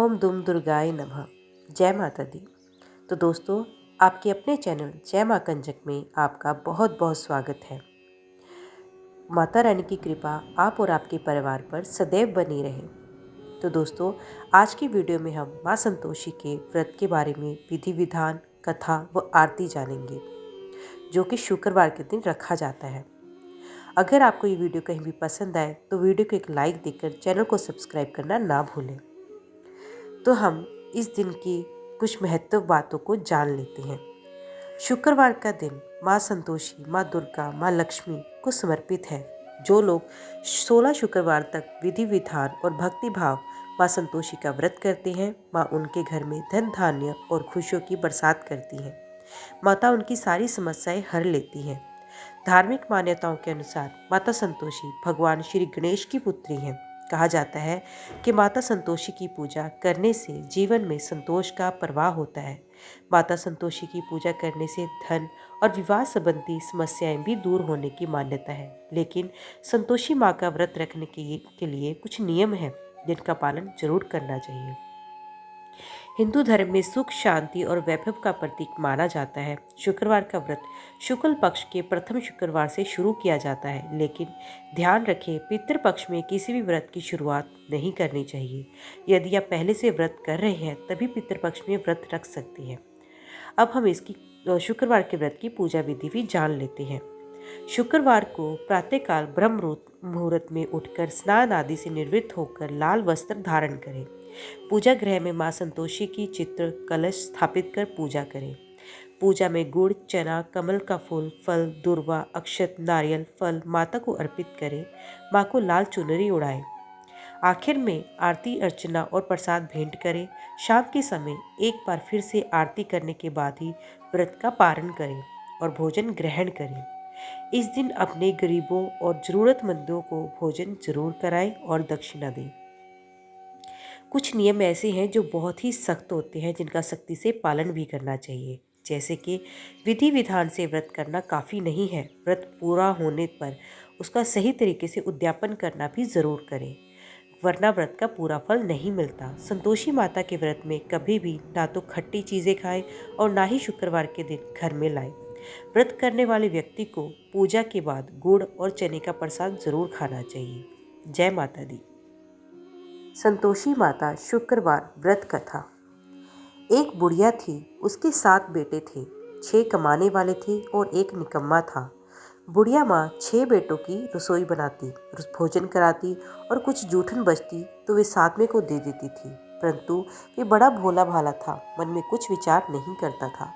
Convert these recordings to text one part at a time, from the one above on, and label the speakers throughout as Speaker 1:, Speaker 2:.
Speaker 1: ओम दुम दुर्गाय नमः। जय माता दी। तो दोस्तों, आपके अपने चैनल जय माँ कंजक में आपका बहुत बहुत स्वागत है। माता रानी की कृपा आप और आपके परिवार पर सदैव बनी रहे। तो दोस्तों, आज की वीडियो में हम माँ संतोषी के व्रत के बारे में विधि विधान, कथा व आरती जानेंगे, जो कि शुक्रवार के दिन रखा जाता है। अगर आपको ये वीडियो कहीं भी पसंद आए तो वीडियो को एक लाइक देकर चैनल को सब्सक्राइब करना ना भूलें। तो हम इस दिन की कुछ महत्व बातों को जान लेते हैं। शुक्रवार का दिन माँ संतोषी, माँ दुर्गा, माँ लक्ष्मी को समर्पित है। जो लोग 16 शुक्रवार तक विधि विधान और भक्ति भाव माँ संतोषी का व्रत करते हैं, माँ उनके घर में धन धान्य और खुशियों की बरसात करती है। माता उनकी सारी समस्याएं हर लेती हैं। धार्मिक मान्यताओं के अनुसार माता संतोषी भगवान श्री गणेश की पुत्री हैं। कहा जाता है कि माता संतोषी की पूजा करने से जीवन में संतोष का प्रवाह होता है। माता संतोषी की पूजा करने से धन और विवाह संबंधी समस्याएं भी दूर होने की मान्यता है। लेकिन संतोषी माँ का व्रत रखने के लिए कुछ नियम हैं जिनका पालन जरूर करना चाहिए। हिंदू धर्म में सुख, शांति और वैभव का प्रतीक माना जाता है। शुक्रवार का व्रत शुक्ल पक्ष के प्रथम शुक्रवार से शुरू किया जाता है, लेकिन ध्यान रखें, पितृ पक्ष में किसी भी व्रत की शुरुआत नहीं करनी चाहिए। यदि आप पहले से व्रत कर रहे हैं तभी पितृ पक्ष में व्रत रख सकती हैं। अब हम इसकी शुक्रवार के व्रत की पूजा विधि भी जान लेते हैं। शुक्रवार को प्रातःकाल ब्रह्म मुहूर्त में उठकर स्नान आदि से निवृत्त होकर लाल वस्त्र धारण करें। पूजा गृह में मां संतोषी की चित्र कलश स्थापित कर पूजा करें। पूजा में गुड़, चना, कमल का फूल, फल, दुर्वा, अक्षत, नारियल, फल माता को अर्पित करें। मां को लाल चुनरी उड़ाएं। आखिर में आरती, अर्चना और प्रसाद भेंट करें। शाम के समय एक बार फिर से आरती करने के बाद ही व्रत का पारण करें और भोजन ग्रहण करें। इस दिन अपने गरीबों और जरूरतमंदों को भोजन जरूर कराएं और दक्षिणा दें। कुछ नियम ऐसे हैं जो बहुत ही सख्त होते हैं, जिनका सख्ती से पालन भी करना चाहिए। जैसे कि विधि विधान से व्रत करना काफ़ी नहीं है, व्रत पूरा होने पर उसका सही तरीके से उद्यापन करना भी ज़रूर करें, वरना व्रत का पूरा फल नहीं मिलता। संतोषी माता के व्रत में कभी भी ना तो खट्टी चीज़ें खाएं और ना ही शुक्रवार के दिन घर में लाएं। व्रत करने वाले व्यक्ति को पूजा के बाद गुड़ और चने का प्रसाद जरूर खाना चाहिए। जय माता दी। संतोषी माता शुक्रवार व्रत कथा। एक बुढ़िया थी, उसके 7 बेटे थे। 6 कमाने वाले थे और एक निकम्मा था। बुढ़िया माँ 6 बेटों की रसोई बनाती, भोजन कराती और कुछ जूठन बचती तो वे 7वें को दे देती थी। परंतु वे बड़ा भोला भाला था, मन में कुछ विचार नहीं करता था।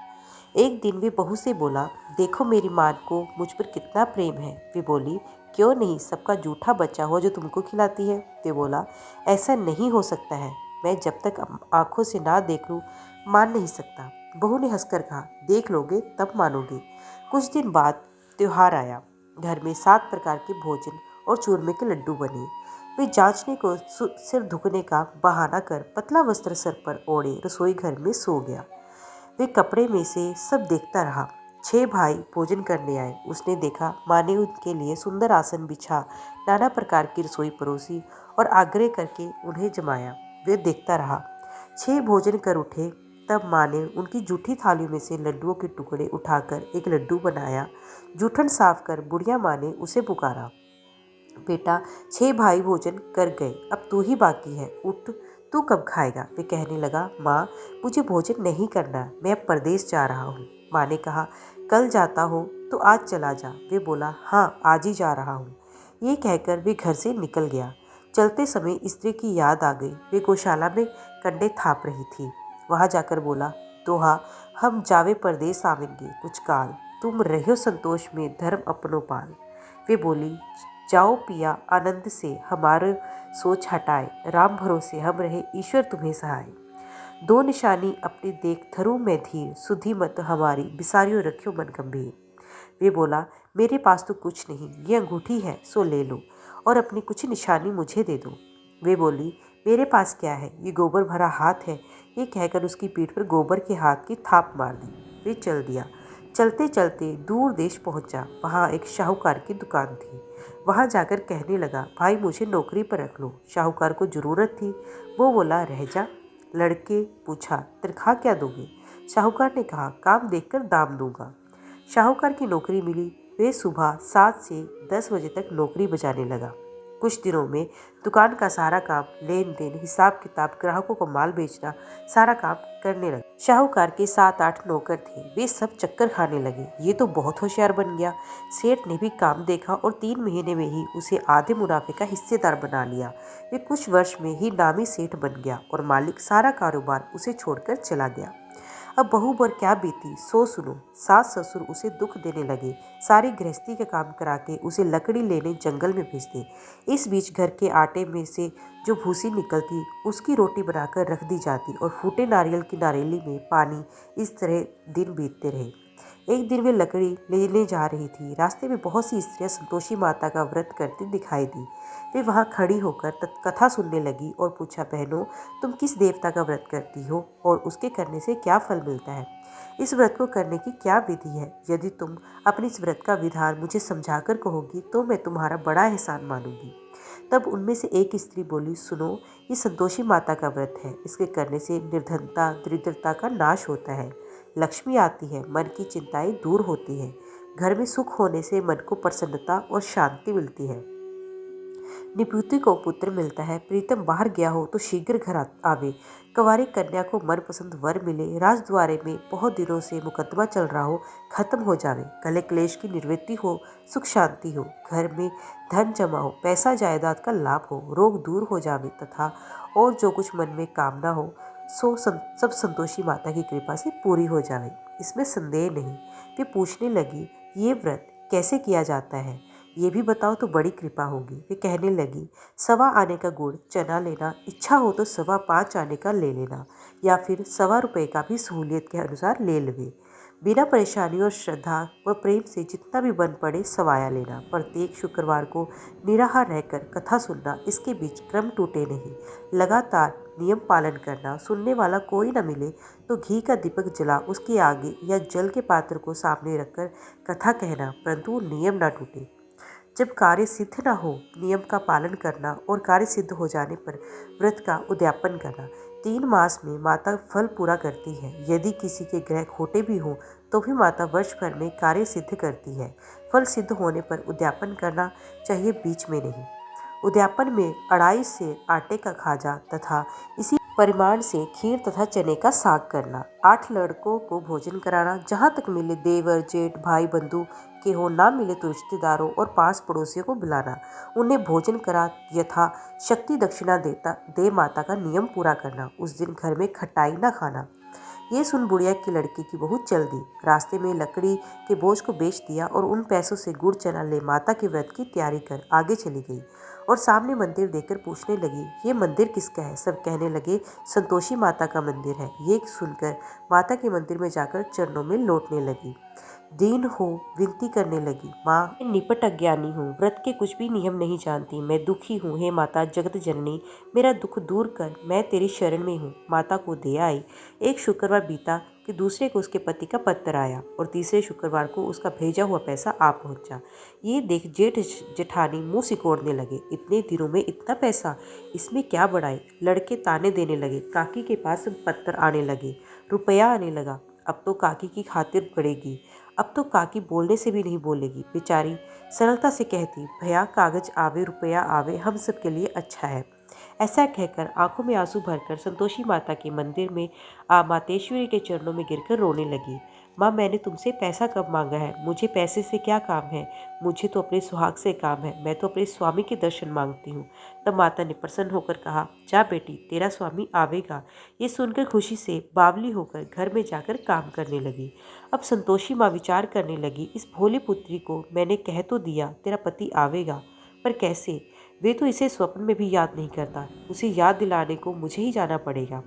Speaker 1: एक दिन वे बहू से बोला, देखो मेरी माँ को मुझ पर कितना प्रेम है। वे बोली, क्यों नहीं, सबका जूठा बचा हो जो तुमको खिलाती है। वे बोला, ऐसा नहीं हो सकता है, मैं जब तक आंखों से ना देख लूं मान नहीं सकता। बहू ने हंसकर कहा, देख लोगे तब मानोगे। कुछ दिन बाद त्योहार आया। घर में 7 प्रकार के भोजन और चूरमे के लड्डू बने। वे जांचने को सिर धुकने का बहाना कर पतला वस्त्र सर पर ओढ़े रसोई घर में सो गया। वे कपड़े में से सब देखता रहा। 6 भाई भोजन करने आए। उसने देखा माँ ने उनके लिए सुंदर आसन बिछा नाना प्रकार की रसोई परोसी और आग्रह करके उन्हें जमाया। वे देखता रहा। 6 भोजन कर उठे, तब माँ ने उनकी जूठी थालियों में से लड्डुओं के टुकड़े उठाकर एक लड्डू बनाया। जूठन साफ कर बुढ़िया माँ ने उसे पुकारा, बेटा 6 भाई भोजन कर गए, अब तू ही बाकी है, उठ, तू कब खाएगा। वे कहने लगा, माँ मुझे भोजन नहीं करना, मैं अब परदेश जा रहा हूँ। माँ ने कहा, कल जाता हो तो आज चला जा। वे बोला, हाँ आज ही जा रहा हूँ। ये कहकर वे घर से निकल गया। चलते समय स्त्री की याद आ गई। वे गौशाला में कंडे थाप रही थी। वहाँ जाकर बोला, दोहा हम जावे परदेश आवेंगे कुछ काल, तुम रहो संतोष में धर्म अपनो पाल। वे बोली, जाओ पिया आनंद से हमारे सोच हटाए, राम भरोसे हम रहे ईश्वर तुम्हें सहाय। 2 निशानी अपनी देख धरू में धीर, सुधी मत हमारी बिसारियो रखियो मन गंभीर। वे बोला, मेरे पास तो कुछ नहीं, ये अंगूठी है सो ले लो और अपनी कुछ निशानी मुझे दे दो। वे बोली, मेरे पास क्या है, ये गोबर भरा हाथ है। ये कहकर उसकी पीठ पर गोबर के हाथ की थाप मार दी। वे चल दिया। चलते चलते दूर देश पहुंचा। वहाँ एक शाहूकार की दुकान थी। वहाँ जाकर कहने लगा, भाई मुझे नौकरी पर रख लो। शाहूकार को ज़रूरत थी। वो बोला, रह जा, लड़के पूछा, तनख्वाह क्या दोगे? शाहूकार ने कहा, काम देखकर दाम दूंगा। शाहूकार की नौकरी मिली। वे सुबह 7 से 10 बजे तक नौकरी बजाने लगा। कुछ दिनों में दुकान का सारा काम, लेन देन, हिसाब किताब, ग्राहकों को माल बेचना, सारा काम करने लगा। शाहूकार के 7-8 नौकर थे। वे सब चक्कर खाने लगे। ये तो बहुत होशियार बन गया। सेठ ने भी काम देखा और 3 महीने में ही उसे आधे मुनाफे का हिस्सेदार बना लिया। वे कुछ वर्ष में ही नामी सेठ बन गया और मालिक सारा कारोबार उसे छोड़कर चला गया। अब बहू पर क्या बीती सो सुनो। सास ससुर उसे दुख देने लगे। सारी गृहस्थी का काम करा के उसे लकड़ी लेने जंगल में भेजते। इस बीच घर के आटे में से जो भूसी निकलती उसकी रोटी बनाकर रख दी जाती और फूटे नारियल की नारेली में पानी। इस तरह दिन बीतते रहे। एक दिन वे लकड़ी लेने जा रही थी। रास्ते में बहुत सी स्त्रियां संतोषी माता का व्रत करती दिखाई दी। वे वहां खड़ी होकर कथा सुनने लगी और पूछा, बहनों, तुम किस देवता का व्रत करती हो और उसके करने से क्या फल मिलता है? इस व्रत को करने की क्या विधि है? यदि तुम अपने इस व्रत का विधान मुझे समझाकर कहोगी तो मैं तुम्हारा बड़ा एहसान मानूंगी। तब उनमें से एक स्त्री बोली, सुनो, ये संतोषी माता का व्रत है। इसके करने से निर्धनता, दरिद्रता का नाश होता है, लक्ष्मी आती है, मन की चिंताएं दूर होती है, घर में सुख होने से मन को प्रसन्नता और शांति मिलती है, निपुति को पुत्र मिलता है, प्रीतम बाहर गया हो तो शीघ्र घर आवे, कंवारी कन्या को मनपसंद वर मिले, राजद्वारे में बहुत दिनों से मुकदमा चल रहा हो खत्म हो जावे, कले क्लेश की निवृत्ति हो, सुख शांति हो, घर में धन जमा हो, पैसा जायदाद का लाभ हो, रोग दूर हो जावे तथा और जो कुछ मन में कामना हो सब संतोषी माता की कृपा से पूरी हो जावे, इसमें संदेह नहीं। वे पूछने लगी, ये व्रत कैसे किया जाता है? ये भी बताओ तो बड़ी कृपा होगी। वे कहने लगी, 1.25 आने का गुड़ चना लेना, इच्छा हो तो 5.25 आने का ले लेना, या फिर 1.25 रुपये का भी सहूलियत के अनुसार ले लेवे। बिना परेशानी और श्रद्धा व प्रेम से जितना भी बन पड़े सवाया लेना। प्रत्येक शुक्रवार को निराहार रहकर कथा सुनना, इसके बीच क्रम टूटे नहीं, लगातार नियम पालन करना। सुनने वाला कोई न मिले तो घी का दीपक जला उसके आगे या जल के पात्र को सामने रखकर कथा कहना, परंतु नियम न टूटे। जब कार्य सिद्ध न हो, नियम का पालन करना और कार्य सिद्ध हो जाने पर व्रत का उद्यापन करना। 3 मास में माता फल पूरा करती है। यदि किसी के ग्रह खोटे भी हों तो भी माता वर्ष भर में कार्य सिद्ध करती है। फल सिद्ध होने पर उद्यापन करना चाहिए, बीच में नहीं। उद्यापन में 2.5 से आटे का खाजा तथा इसी परिमाण से खीर तथा चने का साग करना। 8 लड़कों को भोजन कराना, जहाँ तक मिले देवर जेठ भाई बंधु के हो, ना मिले तो रिश्तेदारों और 5 पड़ोसियों को बुलाना, उन्हें भोजन करा यथा शक्ति दक्षिणा दे माता का नियम पूरा करना। उस दिन घर में खटाई ना खाना। ये सुन बुढ़िया की लड़की की बहू चल दी। रास्ते में लकड़ी के बोझ को बेच दिया और उन पैसों से गुड़ चना ले माता के व्रत की तैयारी कर आगे चली गई और सामने मंदिर देखकर पूछने लगी, ये मंदिर किसका है? सब कहने लगे, संतोषी माता का मंदिर है। ये सुनकर माता के मंदिर में जाकर चरणों में लौटने लगी। दीन हो विनती करने लगी, माँ, मैं निपट अज्ञानी हूँ, व्रत के कुछ भी नियम नहीं जानती, मैं दुखी हूँ। हे माता जगत जननी, मेरा दुख दूर कर, मैं तेरी शरण में हूँ। माता को दे आई। एक शुक्रवार बीता कि दूसरे को उसके पति का पत्र आया और तीसरे शुक्रवार को उसका भेजा हुआ पैसा आ पहुंचा। ये देख जेठ जेठानी मुंह सिकोड़ने लगे, इतने दिनों में इतना पैसा, इसमें क्या बढ़ाई। लड़के ताने देने लगे, काकी के पास पत्र आने लगे, रुपया आने लगा। अब तो काकी की खातिर पड़ेगी, अब तो काकी बोलने से भी नहीं बोलेगी। बेचारी सरलता से कहती, भैया कागज आवे रुपया आवे, हम सब के लिए अच्छा है। ऐसा कहकर आंखों में आंसू भरकर संतोषी माता के मंदिर में मातेश्वरी के चरणों में गिरकर रोने लगी। माँ, मैंने तुमसे पैसा कब मांगा है? मुझे पैसे से क्या काम है? मुझे तो अपने सुहाग से काम है। मैं तो अपने स्वामी के दर्शन मांगती हूँ। तब माता ने प्रसन्न होकर कहा, जा बेटी, तेरा स्वामी आवेगा। ये सुनकर खुशी से बावली होकर घर में जाकर काम करने लगी। अब संतोषी माँ विचार करने लगी, इस भोली पुत्री को मैंने कह तो दिया तेरा पति आवेगा, पर कैसे? वे तो इसे स्वप्न में भी याद नहीं करता। उसे याद दिलाने को मुझे ही जाना पड़ेगा।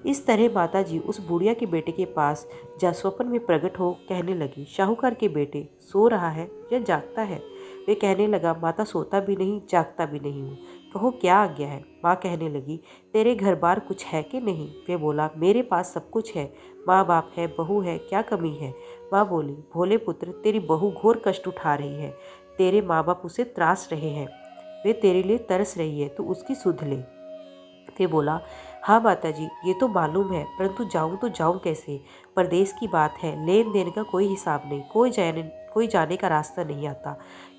Speaker 1: इस तरह माताजी उस बुढ़िया के बेटे के पास जा स्वप्न में प्रकट हो कहने लगी, शाहूकार के बेटे सो रहा है या जागता है? वे कहने लगा, माता सोता भी नहीं जागता भी नहीं हूँ, कहो क्या आज्ञा है? माँ कहने लगी, तेरे घर बार कुछ है कि नहीं? वे बोला, मेरे पास सब कुछ है, माँ बाप है, बहू है, क्या कमी है? माँ बोली, भोले पुत्र, तेरी बहू घोर कष्ट उठा रही है, तेरे माँ बाप उसे त्रास रहे हैं, वे तेरे लिए तरस रही है, तू उसकी सुध ले। वे बोला, हाँ माता जी, ये तो मालूम है, परंतु जाऊं तो जाऊं कैसे? परदेश की बात है, लेन देन का कोई हिसाब नहीं, कोई जाने का रास्ता नहीं आता।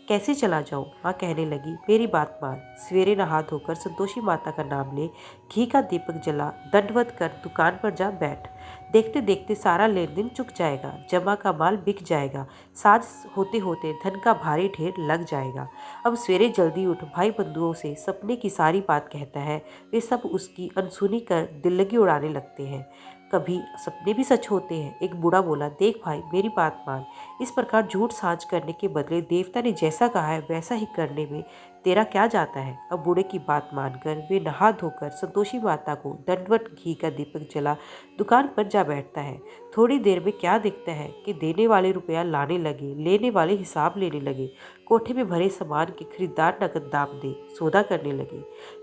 Speaker 1: कैसे चला जाऊं? माँ कहने लगी, मेरी बात मान, सवेरे नहा धोकर संतोषी माता का नाम ले, घी का दीपक जला, दंडवत कर दुकान पर जा बैठ। देखते देखते सारा लेन देन चुक जाएगा, जमा का माल बिक जाएगा, साज होते होते धन का भारी ढेर लग जाएगा। अब सवेरे जल्दी उठ, भाई बंधुओं से सपने की सारी बात कहता है। वे सब उसकी अनसुनी कर दिल्लगी उड़ाने लगते हैं। कभी सपने भी सच होते हैं। एक बूढ़ा बोला, देख भाई, मेरी बात मान, इस प्रकार झूठ साज करने के बदले देवता ने जैसा कहा है वैसा ही करने में तेरा क्या जाता है? अब बूढ़े की बात मानकर वे नहा धोकर संतोषी माता को दंडवत घी का दीपक जला दुकान पर जा बैठता है। थोड़ी देर में क्या दिखता है कि देने वाले रुपया लाने लगे, लेने वाले हिसाब लेने लगे। कोठे में भरे सामान के खरीदार नकद दाम दे सौदा करने लगे।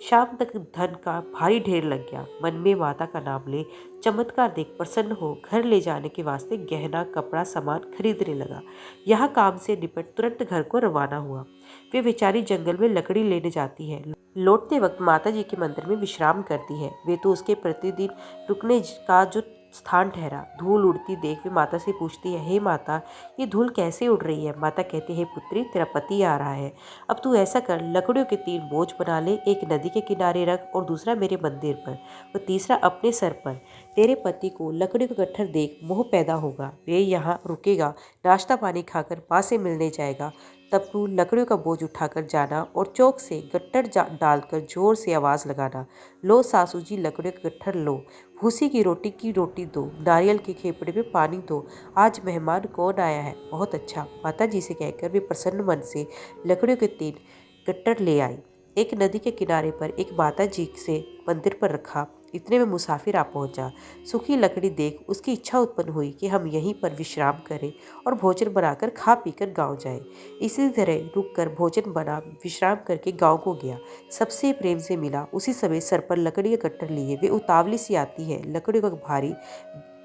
Speaker 1: शाम तक धन का भारी ढेर लग गया। मन में माता का नाम ले, चमत्कार देख प्रसन्न हो घर ले जाने के वास्ते गहना कपड़ा सामान खरीदने लगा। यहाँ काम से निपट तुरंत घर को रवाना हुआ। वे बेचारी जंगल में लकड़ी लेने जाती है। लौटते वक्त माता जी के मंदिर में विश्राम करती है। वे तो उसके प्रतिदिन रुकने का जो स्थान ठहरा। धूल उड़ती देख वे माता से पूछती है, हे माता, ये धूल कैसे उड़ रही है? माता कहती है, पुत्री, तेरा पति आ रहा है। अब तू ऐसा कर, लकड़ियों के 3 बोझ बना ले, एक नदी के किनारे रख और दूसरा मेरे मंदिर पर और तीसरा अपने सर पर। तेरे पति को लकड़ियों का गट्ठर देख मोह पैदा होगा। वे यहाँ रुकेगा, नाश्ता पानी खाकर माँ से मिलने जाएगा। तब तू लकड़ियों का बोझ उठाकर जाना और चौक से गट्ठर डालकर जोर से आवाज़ लगाना, लो सासू जी, लकड़ियों का गट्ठर लो, भूसी की रोटी दो, नारियल के खेपड़े में पानी दो, आज मेहमान कौन आया है? बहुत अच्छा, माता जी से कहकर वे प्रसन्न मन से लकड़ियों के 3 गट्ठर ले आई। एक नदी के किनारे पर एक माता जी से मंदिर पर रखा। इतने में मुसाफिर आ पहुंचा। सूखी लकड़ी देख उसकी इच्छा उत्पन्न हुई कि हम यहीं पर विश्राम करें और भोजन बनाकर खा पीकर गांव जाए। इसी तरह रुककर भोजन बना विश्राम करके गांव को गया। सबसे प्रेम से मिला। उसी समय सर पर लकड़ी का गट्ठर लिए वे उतावली सी आती है। लकड़ियों का भारी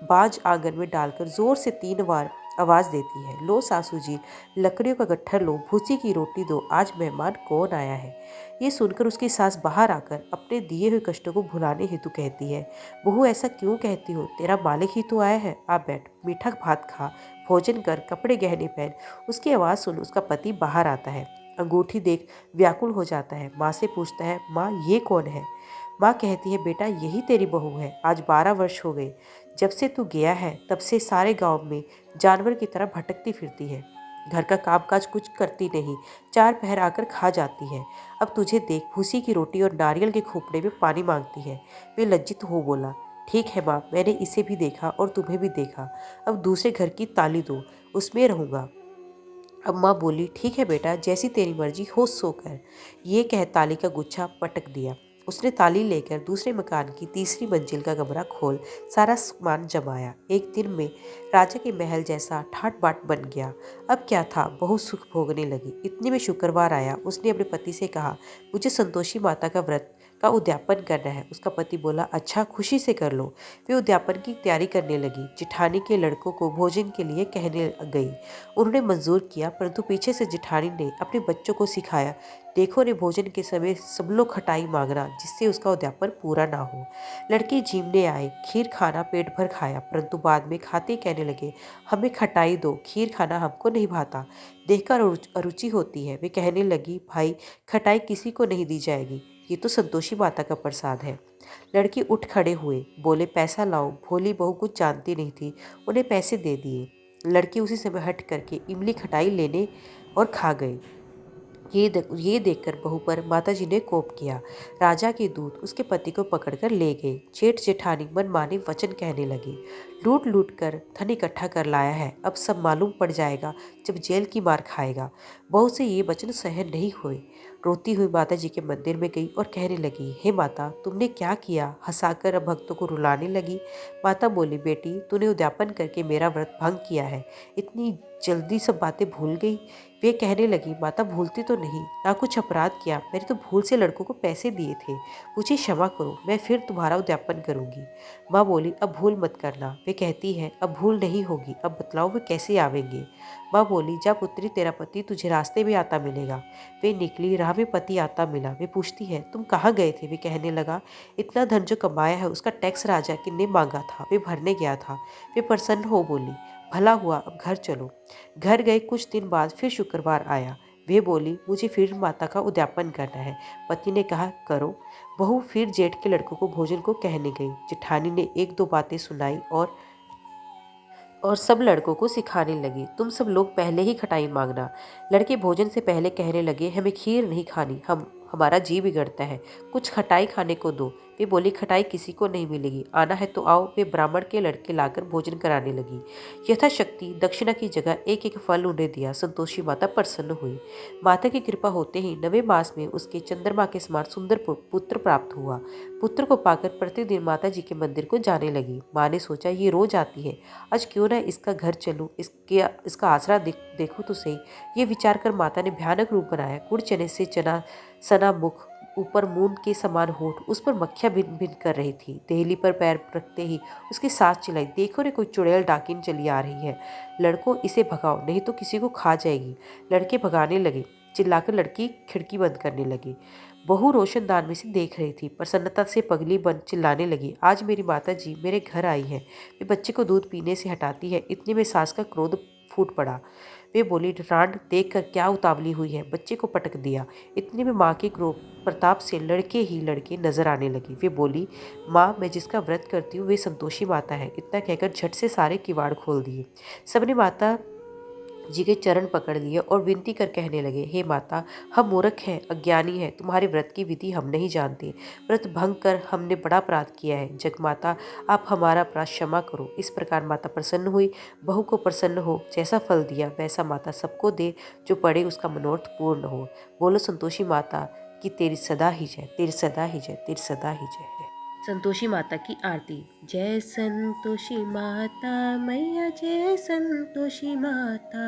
Speaker 1: बाज आंगन में डालकर जोर से 3 बार आवाज देती है, लो सासू जी, लकड़ियों का गट्ठर लो, भूसी की रोटी दो, आज मेहमान कौन आया है? ये सुनकर उसकी सास बाहर आकर अपने दिए हुए कष्टों को भुलाने हेतु कहती है, बहू, ऐसा क्यों कहती हो? तेरा मालिक ही तो आया है, आ बैठ, मीठा भात खा, भोजन कर, कपड़े गहने पहन। उसकी आवाज़ सुन उसका पति बाहर आता है। अंगूठी देख व्याकुल हो जाता है। माँ से पूछता है, माँ, ये कौन है? माँ कहती है, बेटा, यही तेरी बहू है। आज 12 वर्ष हो गए जब से तू गया है, तब से सारे गांव में जानवर की तरह भटकती फिरती है। घर का कामकाज कुछ करती नहीं, 4 पहर आकर खा जाती है। अब तुझे देख भूसी की रोटी और नारियल के खोपड़े में पानी मांगती है। वे लज्जित हो बोला, ठीक है माँ, मैंने इसे भी देखा और तुम्हें भी देखा। अब दूसरे घर की ताली दो, उसमें रहूंगा। अब माँ बोली, ठीक है बेटा, जैसी तेरी मर्जी हो सो कर। ये कह ताली का गुच्छा पटक दिया। उसने ताली लेकर दूसरे मकान की तीसरी मंजिल का कमरा खोल सारा सामान जमाया। एक दिन में राजा के महल जैसा ठाट बाट बन गया। अब क्या था, बहुत सुख भोगने लगी। इतने में शुक्रवार आया। उसने अपने पति से कहा, मुझे संतोषी माता का व्रत का उद्यापन करना है। उसका पति बोला, अच्छा, खुशी से कर लो। वे उद्यापन की तैयारी करने लगी। जिठानी के लड़कों को भोजन के लिए कहने गई। उन्होंने मंजूर किया, परंतु पीछे से जिठानी ने अपने बच्चों को सिखाया, देखो रे, भोजन के समय सब लोग खटाई मांगना, जिससे उसका उद्यापन पूरा ना हो। लड़के झीमने आए, खीर खाना पेट भर खाया, परंतु बाद में खाते कहने लगे, हमें खटाई दो, खीर खाना हमको नहीं भाता, देखकर अरुचि होती है। वे कहने लगी, भाई, खटाई किसी को नहीं दी जाएगी, ये तो संतोषी माता का प्रसाद है। लड़के उठ खड़े हुए, बोले, पैसा लाओ। भोली बहू कुछ जानती नहीं थी, उन्हें पैसे दे दिए। लड़के उसी समय हट करके इमली खटाई लेने और खा गए। ये देखकर बहू पर माताजी ने कोप किया। राजा के दूत उसके पति को पकड़कर ले गए। जेठ जेठानी मनमाने वचन कहने लगी, लूट लूट कर धन इकट्ठा कर लाया है, अब सब मालूम पड़ जाएगा जब जेल की मार खाएगा। बहू से ये वचन सहन नहीं हुए। रोती हुई माता जी के मंदिर में गई और कहने लगी, हे माता, तुमने क्या किया? हंसाकर अब भक्तों को रुलाने लगी। माता बोली, बेटी, तूने उद्यापन करके मेरा व्रत भंग किया है। इतनी जल्दी सब बातें भूल गई। वे कहने लगी, माता भूलती तो नहीं, ना कुछ अपराध किया, मैंने तो भूल से लड़कों को पैसे दिए थे, मुझे क्षमा करो, मैं फिर तुम्हारा उद्यापन करूंगी। माँ बोली, अब भूल मत करना। वे कहती है, अब भूल नहीं होगी, अब बतलाओ वे कैसे आवेंगे। माँ बोली, जा पुत्री, तेरा पति तुझे रास्ते में आता मिलेगा। वे निकली, राह में पति आता मिला। वे पूछती है, तुम कहाँ गए थे? वे कहने लगा, इतना धन जो कमाया है उसका टैक्स राजा ने मांगा था, वे भरने गया था। वे प्रसन्न हो बोली, भला हुआ, अब घर चलो। घर गए। कुछ दिन बाद फिर शुक्रवार आया। वे बोली, मुझे फिर माता का उद्यापन करना है। पति ने कहा, करो। बहू फिर जेठ के लड़कों को भोजन को कहने गई। जेठानी ने एक दो बातें सुनाई और सब लड़कों को सिखाने लगी, तुम सब लोग पहले ही खटाई मांगना। लड़के भोजन से पहले कहने लगे, हमें खीर नहीं खानी, हमारा जी बिगड़ता है, कुछ खटाई खाने को दो। वे बोली, खटाई किसी को नहीं मिलेगी, आना है तो आओ। वे ब्राह्मण के लड़के लाकर भोजन कराने लगी। यथाशक्ति दक्षिणा की जगह एक एक फल उन्हें दिया। संतोषी माता प्रसन्न हुई। माता की कृपा होते ही 9वें मास में उसके चंद्रमा के समान सुंदर पुत्र प्राप्त हुआ। पुत्र को पाकर प्रतिदिन माता जी के मंदिर को जाने लगी। माँ ने सोचा, ये रोज आती है, आज क्यों ना इसका घर चलूं, इसका आसरा देखूं तो सही। ये विचार कर माता ने भयानक रूप बनाया। गुड़ चने से चना सना मुख, ऊपर मून के समान होठ, उस पर मक्खियां भिन भिन कर रही थी। देहली पर पैर रखते ही उसकी सास चिल्लाई, देखो रे, कोई चुड़ैल डाकिन चली आ रही है, लड़कों इसे भगाओ, नहीं तो किसी को खा जाएगी। लड़के भगाने लगे। चिल्लाकर लड़की खिड़की बंद करने लगी। बहू रोशनदान में से देख रही थी। प्रसन्नता से पगली बन चिल्लाने लगी, आज मेरी माता जी मेरे घर आई है। वे बच्चे को दूध पीने से हटाती है। इतने में सास का क्रोध फूट पड़ा। वे बोली, रांड देख कर क्या उतावली हुई है, बच्चे को पटक दिया। इतने में माँ के क्रोध प्रताप से लड़के ही लड़के नजर आने लगी। वे बोली, माँ, मैं जिसका व्रत करती हूँ वे संतोषी माता है। इतना कहकर झट से सारे किवाड़ खोल दिए। सबने माता जी के चरण पकड़ लिए और विनती कर कहने लगे, हे माता, हम मूर्ख हैं, अज्ञानी हैं, तुम्हारे व्रत की विधि हम नहीं जानते, व्रत भंग कर हमने बड़ा अपराध किया है, जगमाता आप हमारा अपराध क्षमा करो। इस प्रकार माता प्रसन्न हुई। बहू को प्रसन्न हो, जैसा फल दिया वैसा माता सबको दे, जो पड़े उसका मनोरथ पूर्ण हो। बोलो संतोषी माता की तेरी सदा ही जय, तेरी सदा ही जय, तेरी सदा ही जय। संतोषी माता की आरती। जय संतोषी माता मैया, जय संतोषी माता,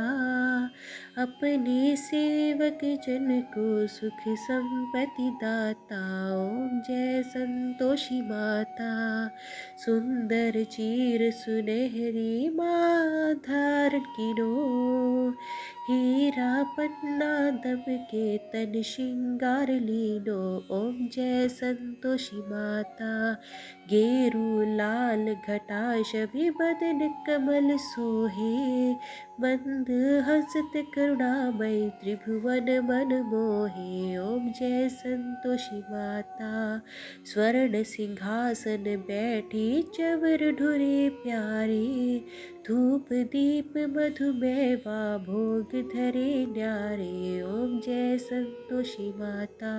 Speaker 1: अपने सेवक जन को सुख संपत्ति दाता। ओम जय संतोषी माता। सुंदर चीर सुनहरी माँ धारण किनो, हीरा पन्ना दब के तन श्रृंगार लीनो। ओम जय संतोषी माता। गेरू लाल घटा शबि बदन कमल सोहे, मंद हंसत करुणामय त्रिभुवन मन मोहे। ओम जय संतोषी माता। स्वर्ण सिंहासन बैठी चवर ढुरे प्यारे, धूप दीप मधुमेवा भोग धरे न्यारे। ओम जय संतोषी माता।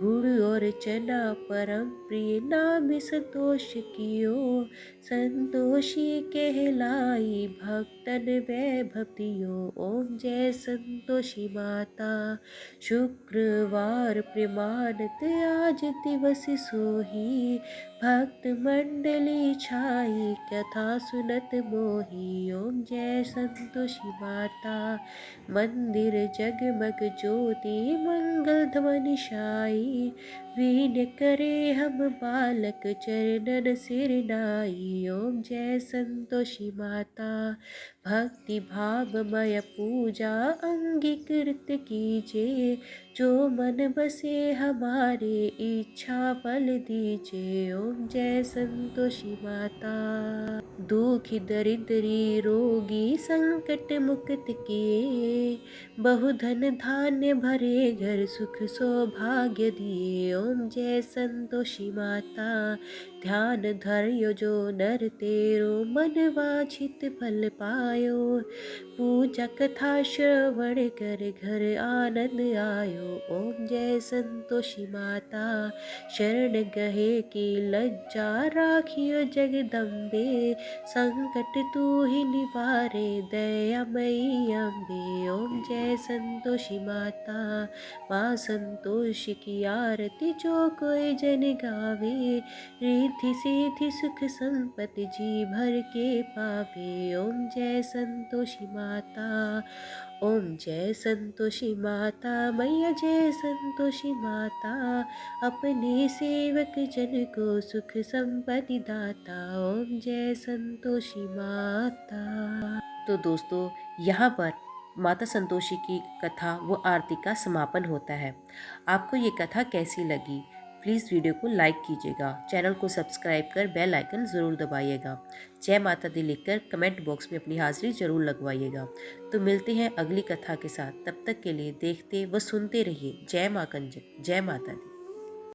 Speaker 1: गुड़ और चना परम प्रिय नाम संतोष कियो, संतोषी कहलाई भक्तन वैभवतियो। ओम जय संतोषी माता। शुक्रवार प्रमाणत आज दिवस सोही, भक्त मंडली छाई कथा सुनत मोही। ओम जय संतोषी माता। मंदिर जगमग ज्योति मंगल ध्वनि छाई, वीन करे हम बालक चरणन सिर नाई। ओम जय संतोषी माता। भक्ति भावमय पूजा अंगीकृत कीजे, जो मन बसे हमारे इच्छा फल दीजे। ओम जय संतोषी माता। दुखी दरिद्री रोगी संकट मुक्त किए, बहुधन धान्य भरे घर सुख सौभाग्य दिए। ओम जय संतोषी माता। ध्यान धर्यो जो नर तेरो, मन वांछित फल पायो, पूजा कथा श्रवण कर घर आनंद आयो। ओम जय संतोषी माता। शरण गहे की लज्जा राखियो जगदम्बे, संकट तू ही निवारे दयामयी अम्बे। ओम जय संतोषी माता। माँ संतोषी की आरती जो कोई जन गावे, रिद्धि सिद्धि सुख संपत्ति जी भर के पावे। ओम जय संतोषी माता, ओम जय संतोषी माता, मैया जय संतोषी माता, अपने सेवक जन को सुख संपत्ति दाता। ओम जय संतोषी माता। तो दोस्तों, यहाँ पर माता संतोषी की कथा व आरती का समापन होता है। आपको ये कथा कैसी लगी? प्लीज़ वीडियो को लाइक कीजिएगा, चैनल को सब्सक्राइब कर बेल आइकन ज़रूर दबाइएगा। जय माता दी लिखकर कमेंट बॉक्स में अपनी हाजिरी ज़रूर लगवाइएगा। तो मिलते हैं अगली कथा के साथ, तब तक के लिए देखते व सुनते रहिए जय माँ कंजक, जय माता दी।